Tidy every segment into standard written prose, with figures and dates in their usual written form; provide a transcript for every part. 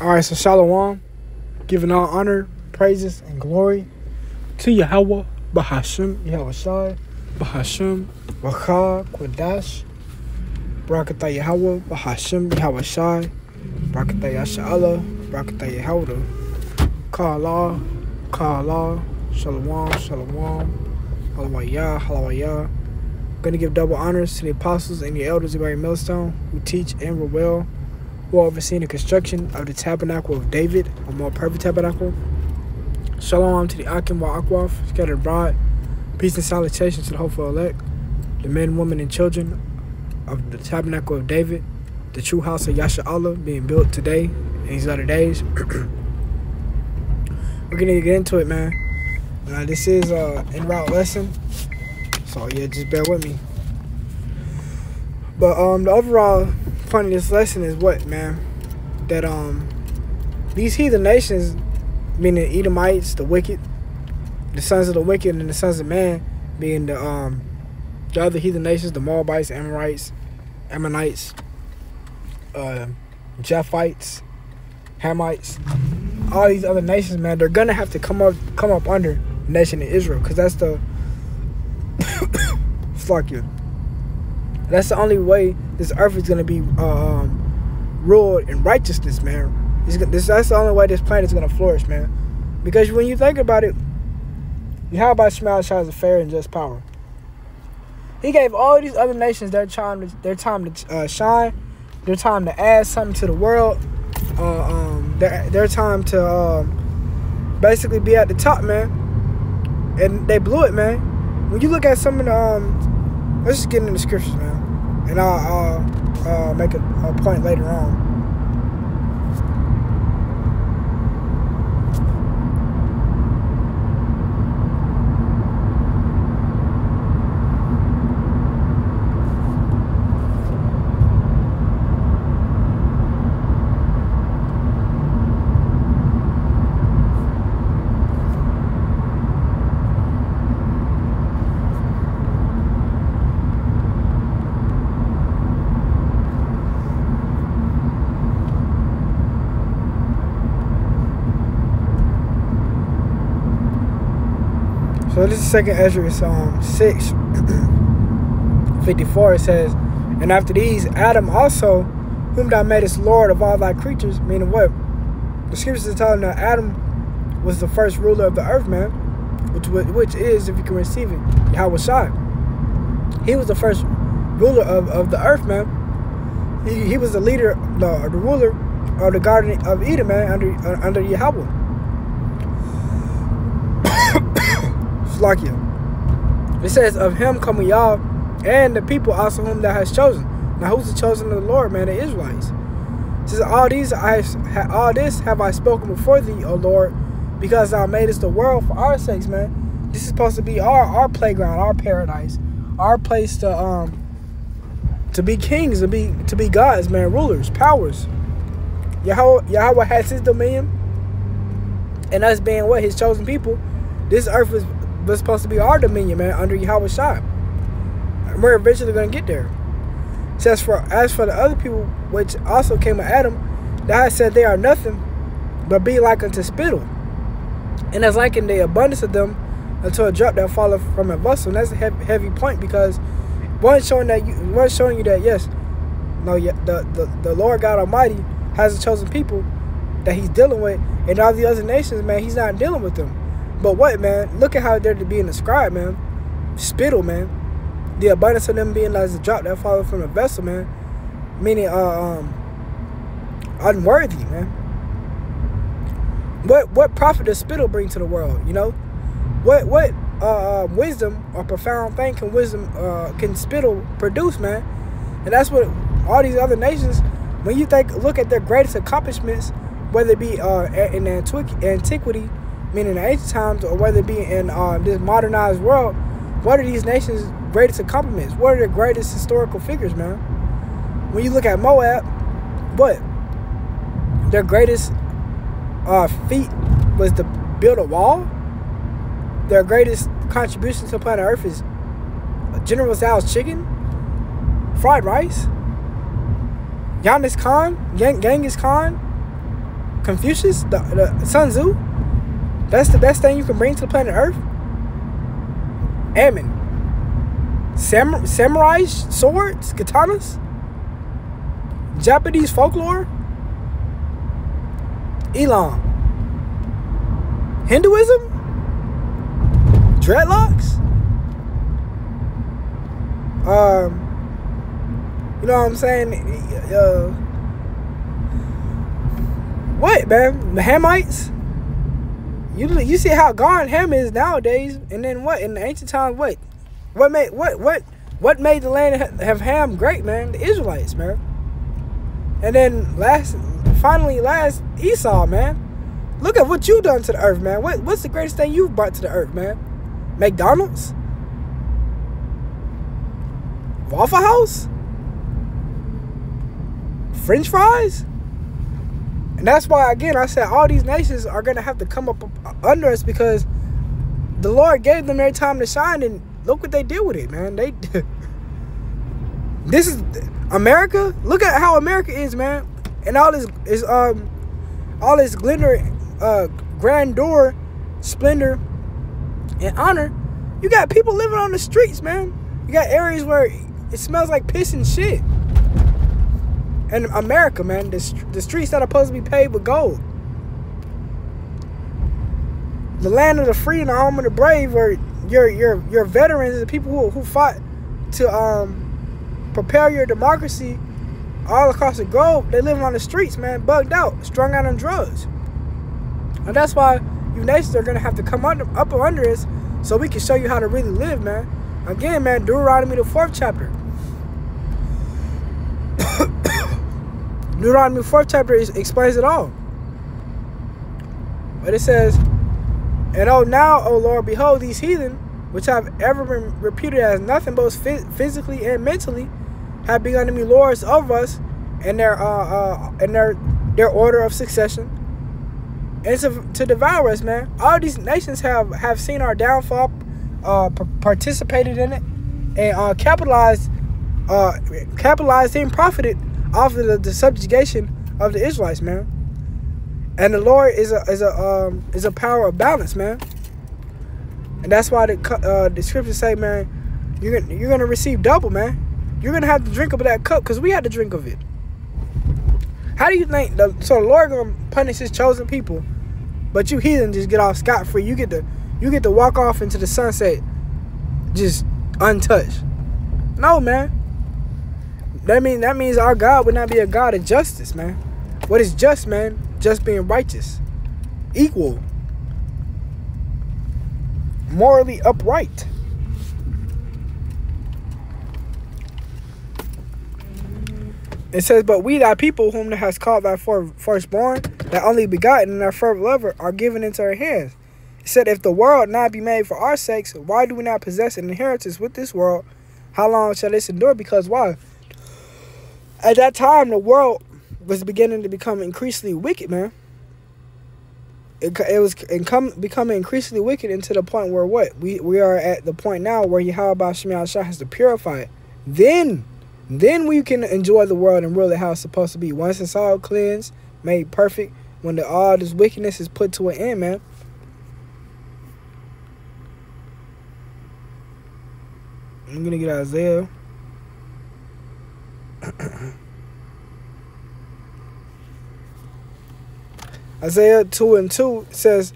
Alright, so Shalom, giving all honor, praises, and glory to Yahweh, Bahashim, Yahweh Shai, Bahashim, Bachah, Quadash, Barakatah Yahweh, Bahashim, Yahweh Shai, Barakatah Yasha'Allah, Barakatah Yahweh, Ka'Allah, Ka'Allah, Shalom, Shalom, Halawayah, Halawayah. I'm going to give double honors to the apostles and the elders of every millstone who teach and were well, who are overseeing the construction of the tabernacle of David, a more perfect tabernacle. Shalom to the Akim wa Akwaf, scattered abroad. Peace and salutation to the hopeful elect, the men, women, and children of the tabernacle of David, the true house of Yasha'Allah being built today in these latter days. We're going to get into it, man. This is an en route lesson, so yeah, just bear with me. But the overall point of this lesson is what, man? That these heathen nations, meaning the Edomites, the wicked, the sons of the wicked, and the sons of man, being the other heathen nations, the Moabites, Amorites, Ammonites, Japhites, Hamites, all these other nations, man, they're gonna have to come up under the nation of Israel, because that's the that's the only way this earth is gonna be ruled in righteousness, man. That's the only way this planet is gonna flourish, man. Because when you think about it, how about Shema Shai has a fair and just power? He gave all these other nations their time to shine, their time to add something to the world, their time to basically be at the top, man. And they blew it, man. When you look at some of the let's just get into the scriptures, man, and I'll make a point later on. So this is 2nd Ezra 6:54. It says, and after these, Adam also, whom thou madest Lord of all thy creatures, meaning what? The scriptures are telling that Adam was the first ruler of the earth, man, which is, if you can receive it, Yahweh Shai. He was the first ruler of the earth, man. He was the leader, the ruler of the Garden of Eden, man, under Yahweh. It says, of him come y'all, and the people also whom thou hast chosen. Now who's the chosen of the Lord, man? The Israelites. It says, all this have I spoken before thee, O Lord, because thou madest the world for our sakes, man. This is supposed to be our playground, our paradise, our place to be kings, to be gods, man, rulers, powers. Yahweh has his dominion, and us being what? His chosen people. This earth was supposed to be our dominion, man, under Yahweh Shai. And we're eventually going to get there. It says, as for the other people, which also came of Adam, thou hast said they are nothing, but be like unto spittle. And as like in the abundance of them, until a drop that falleth from a vessel. And that's a heavy point, because one showing you that yes, no, the Lord God Almighty has a chosen people that he's dealing with, and all the other nations, man, he's not dealing with them. But what, man? Look at how they're being described, man. Spittle, man. The abundance of them being as a drop that falls from a vessel, man. Meaning, unworthy, man. What profit does spittle bring to the world? You know, what wisdom or profound thing can spittle produce, man? And that's what all these other nations. When you look at their greatest accomplishments, whether it be in antiquity, meaning in ancient times, or whether it be in this modernized world, what are these nations' greatest accomplishments? What are their greatest historical figures, man? When you look at Moab, what? Their greatest feat was to build a wall? Their greatest contribution to planet Earth is General Tso's chicken, fried rice, Genghis Khan, Confucius, the Sun Tzu. That's the best thing you can bring to the planet Earth. Ammon. Samurai swords, katanas. Japanese folklore. Elon. Hinduism. Dreadlocks. You know what I'm saying? What, man? The Hamites? You see how gone Ham is nowadays, and then what? In the ancient times, what made the land of Ham great, man? The Israelites, man. And then last Esau, man. Look at what you done to the earth, man. What's the greatest thing you've brought to the earth, man? McDonald's? Waffle House? French fries? And that's why, again, I said all these nations are going to have to come up under us, because the Lord gave them their time to shine, and look what they did with it, man. This is America. Look at how America is, man. And all this grandeur, splendor, and honor. You got people living on the streets, man. You got areas where it smells like piss and shit. And America, man, the streets that are supposed to be paved with gold. The land of the free and the home of the brave, where your veterans, the people who fought to prepare your democracy all across the globe, they live on the streets, man, bugged out, strung out on drugs. And that's why you nations are going to have to come up under us, so we can show you how to really live, man. Again, man, Deuteronomy, the 4th chapter. Deuteronomy 4th chapter explains it all. But it says, and now, O Lord, behold, these heathen, which have ever been reputed as nothing both physically and mentally, have begun to be lords over us, and their order of succession, and to devour us, man. All these nations have seen our downfall, participated in it, and capitalized and profited off of the subjugation of the Israelites, man. And the Lord is a power of balance, man. And that's why the scriptures say, man, you're gonna receive double, man. You're gonna have to drink of that cup, because we had to drink of it. How do you think so the Lord gonna punish his chosen people, but you heathen just get off scot-free? You get to walk off into the sunset just untouched. No, man. That means our God would not be a God of justice, man. What is just, man? Just being righteous, equal, morally upright. It says, but we thy people, whom thou hast called thy firstborn, thy only begotten, and thy fervent lover, are given into our hands. It said, if the world not be made for our sakes, why do we not possess an inheritance with this world? How long shall this endure? Because why? At that time, the world was beginning to become increasingly wicked, man. It was becoming increasingly wicked, into the point where what? We are at the point now where Yahweh Shema Shah has to purify it. Then we can enjoy the world and really how it's supposed to be. Once it's all cleansed, made perfect, when all this wickedness is put to an end, man. I'm going to get Isaiah. Isaiah 2:2 says,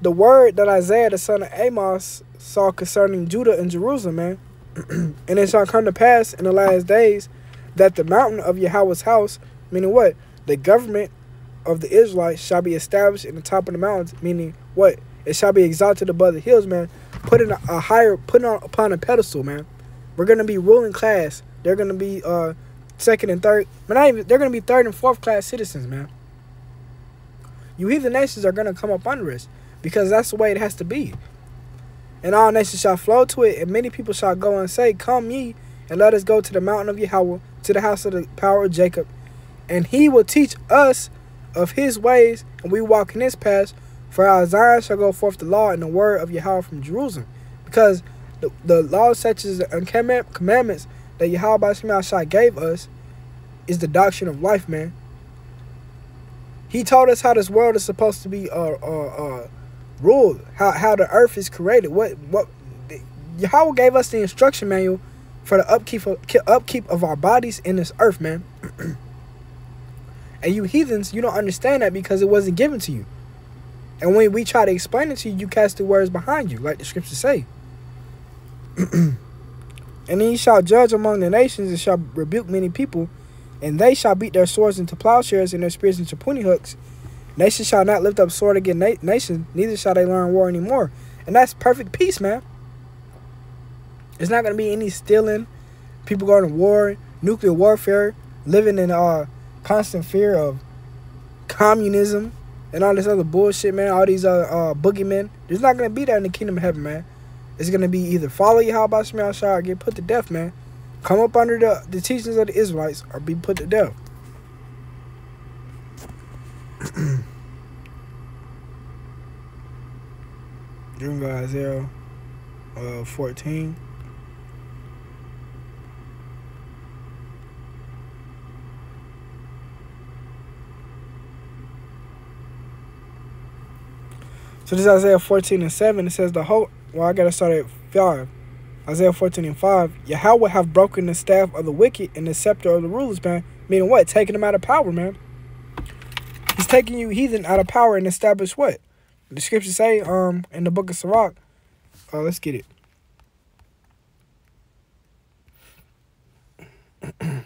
the word that Isaiah the son of Amos saw concerning Judah and Jerusalem, man. And it shall come to pass in the last days that the mountain of Yahweh's house, meaning what? The government of the Israelites shall be established in the top of the mountains, meaning what? It shall be exalted above the hills, man. Put upon a pedestal, man. We're gonna be ruling class. They're gonna be second and third, but not even. They're gonna be third and fourth class citizens, man. You heathen nations are gonna come up under us, because that's the way it has to be. And all nations shall flow to it, and many people shall go and say, come ye, and let us go to the mountain of Yahweh, to the house of the power of Jacob. And he will teach us of his ways, and we walk in his paths. For our Zion shall go forth the law and the word of Yahweh from Jerusalem. Because the law, such as the commandments that Yahweh Shema Shah gave us, is the doctrine of life, man. He told us how this world is supposed to be ruled, how the earth is created. What Yahweh gave us the instruction manual for the upkeep of our bodies in this earth, man. And you heathens, you don't understand that because it wasn't given to you. And when we try to explain it to you, you cast the words behind you, like the scriptures say. And then he shall judge among the nations and shall rebuke many people, and they shall beat their swords into plowshares and their spears into pruning hooks. Nation shall not lift up sword against nation, neither shall they learn war anymore. And that's perfect peace, man. There's not going to be any stealing, people going to war, nuclear warfare, living in constant fear of communism and all this other bullshit, man. All these boogeymen. There's not going to be that in the kingdom of heaven, man. It's going to be either follow Yahweh Shema or get put to death, man. Come up under the teachings of the Israelites or be put to death. Here we go, Isaiah 14. So this is Isaiah 14 and 7. It says the whole... Well, I got to start at 5. Isaiah 14 and 5. Yahweh have broken the staff of the wicked and the scepter of the rulers, man. Meaning what? Taking them out of power, man. He's taking you heathen out of power and establish what? The scriptures say in the book of Sirach. Let's get it. I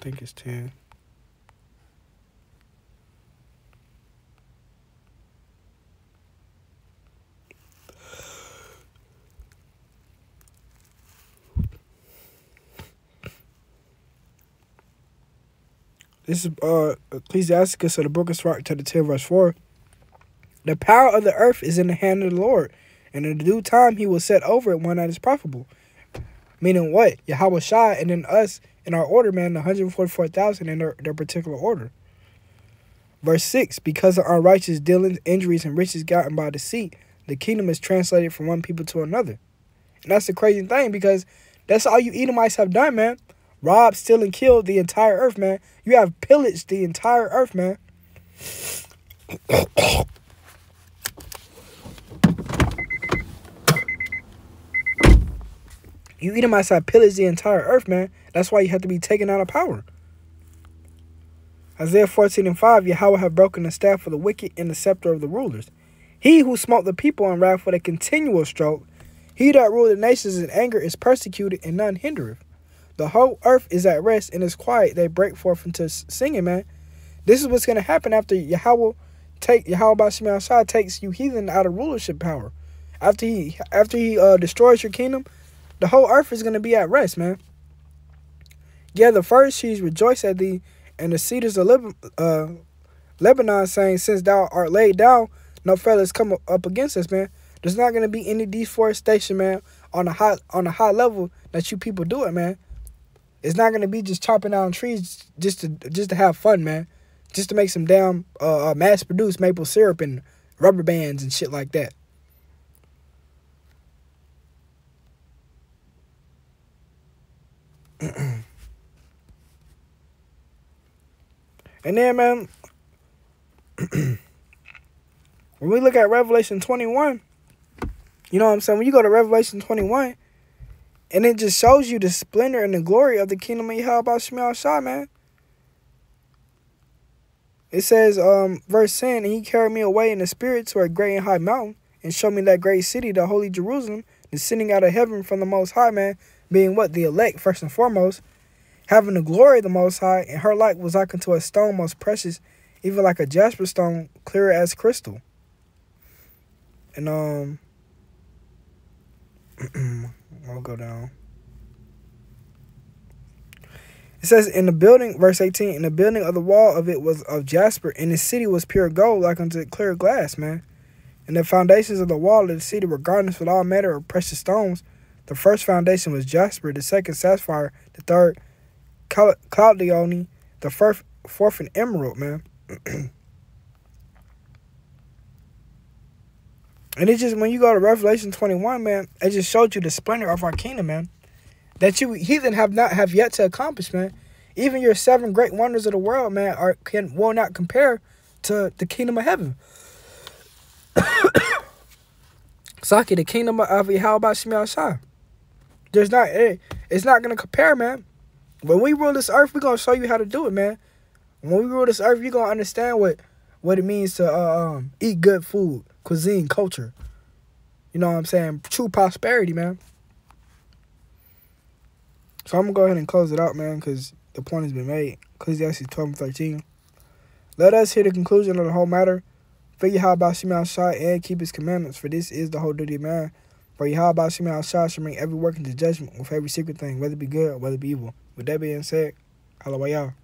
think it's 10. This is Ecclesiasticus of the book of Sirach, chapter 10, verse 4. The power of the earth is in the hand of the Lord, and in due time he will set over it one that is profitable. Meaning what? Yahweh Shai, and then us in our order, man, the 144,000 in their particular order. Verse 6, because of unrighteous dealings, injuries, and riches gotten by deceit, the kingdom is translated from one people to another. And that's the crazy thing, because that's all you Edomites have done, man. Robbed, steal, and killed the entire earth, man. You have pillaged the entire earth, man. You Edomites have pillaged the entire earth, man. That's why you have to be taken out of power. Isaiah 14 and 5, Yahweh have broken the staff of the wicked and the scepter of the rulers. He who smote the people in wrath with a continual stroke, he that ruled the nations in anger is persecuted and none hindereth. The whole earth is at rest and is quiet. They break forth into singing, man. This is what's going to happen after Yahweh Shema Shai takes you heathen out of rulership power. After he destroys your kingdom, the whole earth is going to be at rest, man. Yeah, the first trees rejoice at thee, and the cedars of Lebanon saying, since thou art laid down, no fellas come up against us, man. There's not going to be any deforestation, man, on a high level that you people do it, man. It's not going to be just chopping down trees just to have fun, man. Just to make some damn mass-produced maple syrup and rubber bands and shit like that. And then, man, when we look at Revelation 21, you know what I'm saying? When you go to Revelation 21, and it just shows you the splendor and the glory of the kingdom of Yahweh Shema Shai, man. It says, verse 10, and he carried me away in the spirit to a great and high mountain, and showed me that great city, the holy Jerusalem, descending out of heaven from the Most High, man, being what? The elect, first and foremost, having the glory of the Most High, and her light was like unto a stone most precious, even like a jasper stone, clear as crystal. And, I'll go down. It says, in the building, verse 18, in the building of the wall of it was of jasper, and the city was pure gold, like unto clear glass, man. And the foundations of the wall of the city were garnished with all manner of precious stones. The first foundation was jasper, the second sapphire, the third chalcedony, the fourth an emerald, man. And it just, when you go to Revelation 21, man, it just showed you the splendor of our kingdom, man. that you heathen have yet to accomplish, man. Even your 7 great wonders of the world, man, will not compare to the kingdom of heaven. Saki, the kingdom of Yahweh Shemi Shai. It's not gonna compare, man. When we rule this earth, we're gonna show you how to do it, man. When we rule this earth, you're gonna understand what it means to eat good food, cuisine, culture. You know what I'm saying? True prosperity, man. So I'm gonna go ahead and close it out, man, because the point has been made. Ecclesiastes 12:13. Let us hear the conclusion of the whole matter. Fear Yahweh Shemi Shai and keep his commandments, for this is the whole duty of man. For Yahweh Shemi Shai shall bring every work into judgment with every secret thing, whether it be good or whether it be evil. With that being said, Hallelujah.